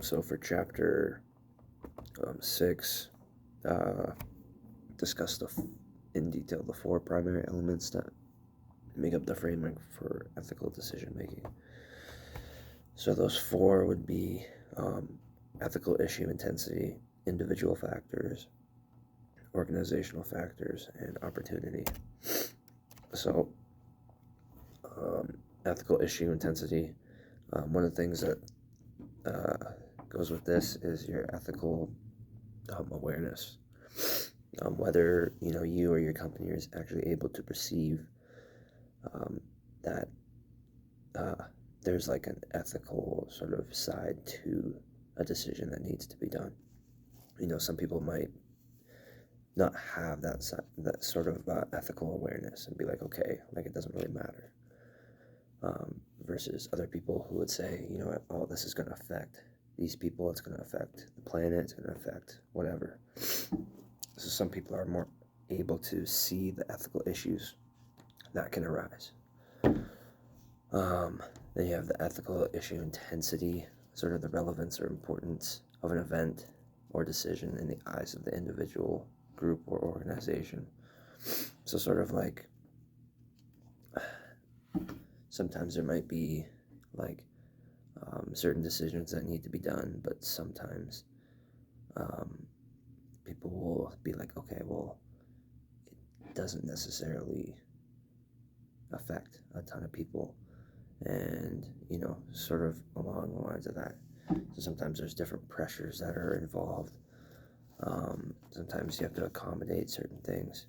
So for chapter 6, uh, discuss in detail the four primary elements that make up the framework for ethical decision making. So those four would be ethical issue intensity, individual factors, organizational factors, and opportunity. So, ethical issue intensity. One of the things that goes with this is your ethical awareness. Whether you or your company is actually able to perceive um, that uh, there's like an ethical sort of side to a decision that needs to be done. Some people might not have that sort of ethical awareness and be like, okay, like it doesn't really matter. Versus other people who would say, oh, this is going to affect these people, it's going to affect the planet, it's going to affect whatever. So some people are more able to see the ethical issues that can arise. Then you have the ethical issue intensity, sort of the relevance or importance of an event or decision in the eyes of the individual, group, or organization. So, sort of like sometimes there might be like certain decisions that need to be done, but sometimes um, people will be like, okay, well, it doesn't necessarily affect a ton of people, and sort of along the lines of that. So sometimes there's different pressures that are involved. Sometimes you have to accommodate certain things,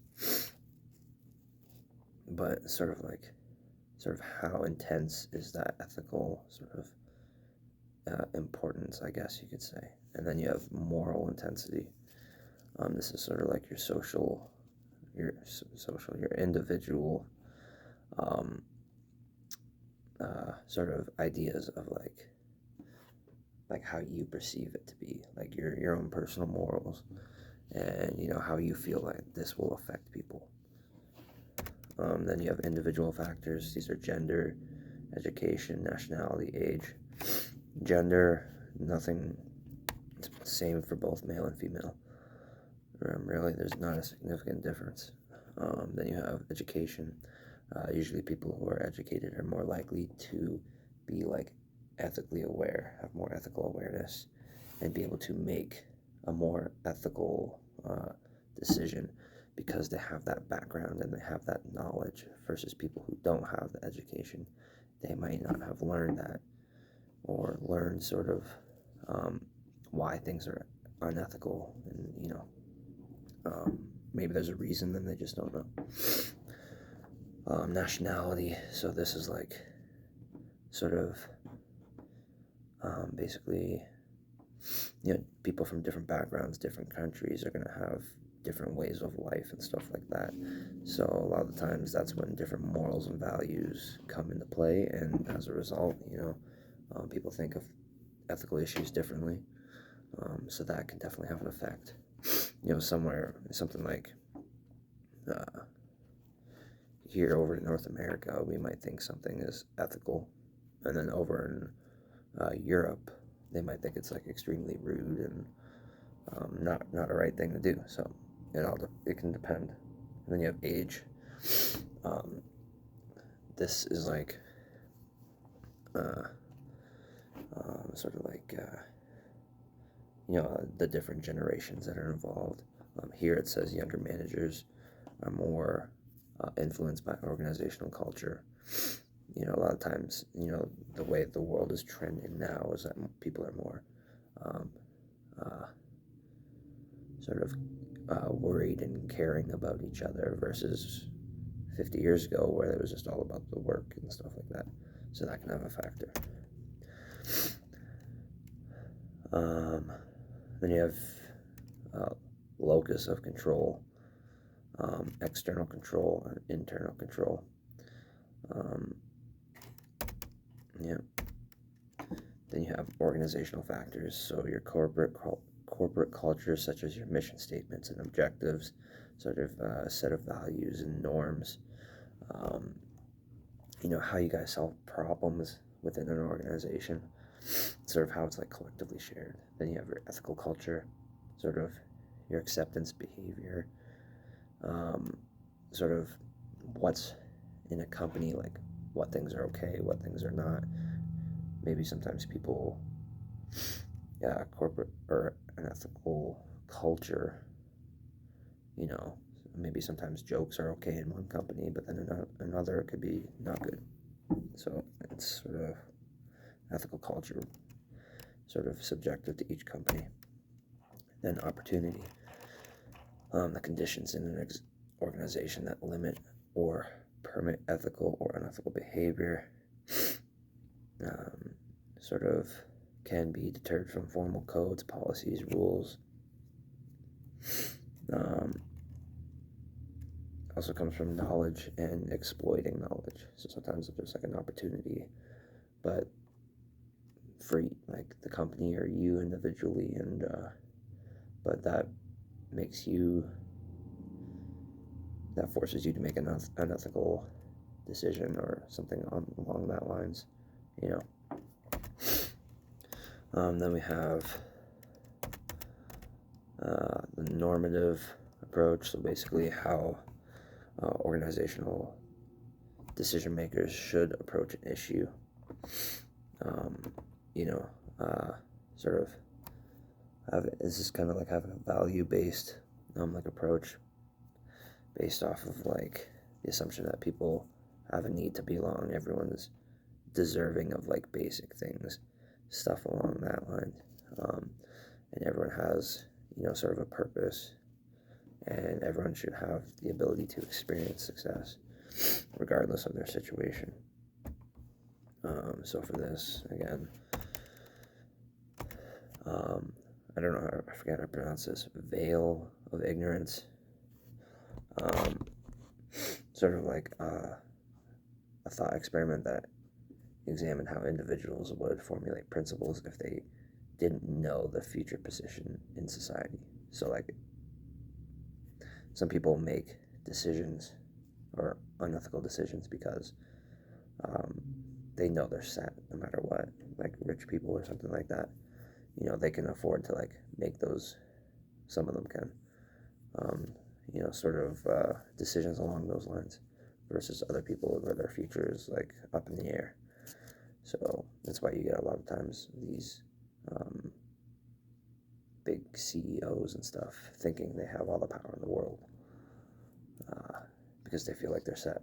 but sort of how intense is that ethical sort of importance, I guess you could say. And then you have moral intensity. This is sort of like your individual um, sort of ideas of like how you perceive it to be, like your own personal morals, and how you feel like this will affect people. Then you have individual factors. These are gender, education, nationality, age. Gender, nothing. It's the same for both male and female. Really, there's not a significant difference. Then you have education. Usually, people who are educated are more likely to be like ethically aware, have more ethical awareness, and be able to make a more ethical decision because they have that background and they have that knowledge versus people who don't have the education. They might not have learned that or learned sort of why things are unethical, and maybe there's a reason and they just don't know. Nationality. So this is like sort of basically, people from different backgrounds, different countries are going to have different ways of life and stuff like that. So a lot of the times that's when different morals and values come into play, and as a result, people think of ethical issues differently. So that can definitely have an effect. Something like uh, here over in North America, we might think something is ethical, and then over in Europe, they might think it's like extremely rude and not a right thing to do. So it can depend. And then you have age. Um, this is like uh, sort of like the different generations that are involved. Here it says younger managers are more influenced by organizational culture. A lot of times, the way the world is trending now is that people are more um, uh, sort of worried and caring about each other versus 50 years ago where it was just all about the work and stuff like that. So that can have a factor. Then you have uh, locus of control, external control, and internal control. Um, yeah. Then you have organizational factors, so your corporate culture, such as your mission statements and objectives, sort of a set of values and norms. Um, how you guys solve problems within an organization. sort of how it's like collectively shared. Then you have your ethical culture, sort of your acceptance behavior, sort of what's in a company, like what things are okay, what things are not. Maybe sometimes people, corporate or an ethical culture, maybe sometimes jokes are okay in one company, but then another could be not good. So it's sort of ethical culture, sort of subjective to each company. Then opportunity, the conditions in an organization that limit or permit ethical or unethical behavior, sort of can be deterred from formal codes, policies, rules. Also comes from knowledge and exploiting knowledge. So sometimes if there's like an opportunity, but for like the company or you individually, and but that forces you to make an unethical decision or something along that lines, Then we have the normative approach. So basically how organizational decision makers should approach an issue. Sort of this is kind of like having a value-based like approach based off of like the assumption that people have a need to belong. Everyone's deserving of like basic things, stuff along that line, and everyone has sort of a purpose, and everyone should have the ability to experience success regardless of their situation. So for this, again, I don't know, I forget how to pronounce this, veil of ignorance, sort of like a thought experiment that examined how individuals would formulate principles if they didn't know the future position in society. So like some people make decisions or unethical decisions because they know they're set no matter what, like rich people or something like that. They can afford to like make those, some of them can, sort of decisions along those lines, versus other people where their future is like up in the air. So that's why you get a lot of times these big CEOs and stuff thinking they have all the power in the world because they feel like they're set.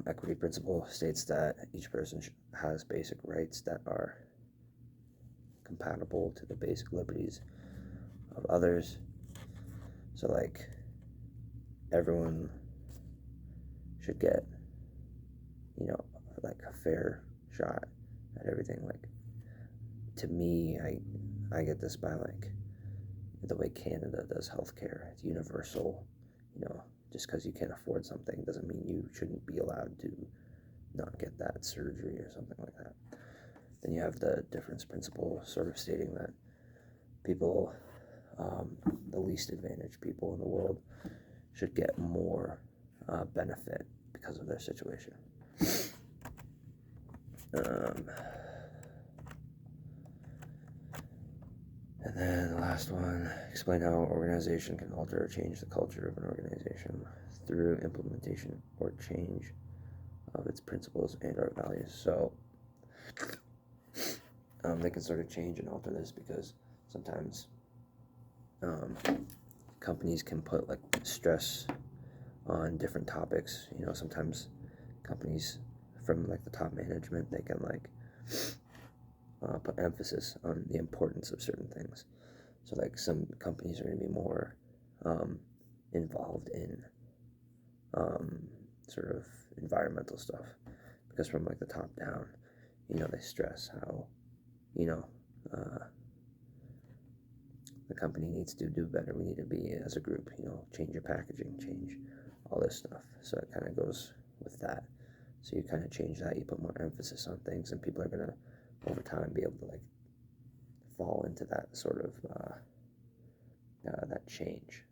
Equity principle states that each person has basic rights that are compatible to the basic liberties of others. So like everyone should get like a fair shot at everything. Like to me, I get this by like the way Canada does healthcare. It's universal. Just because you can't afford something doesn't mean you shouldn't be allowed to not get that surgery or something like that. Then you have the difference principle, sort of stating that people, the least advantaged people in the world, should get more benefit because of their situation. And then the last one, explain how an organization can alter or change the culture of an organization through implementation or change of its principles and or values. So they can sort of change and alter this because sometimes companies can put like stress on different topics. Sometimes companies from like the top management, they can like put emphasis on the importance of certain things. So like some companies are going to be more involved in sort of environmental stuff, because from like the top down, they stress how the company needs to do better. We need to be as a group, change your packaging, change all this stuff. So it kind of goes with that. So you kind of change that, you put more emphasis on things, and people are going to over time be able to like fall into that sort of that change.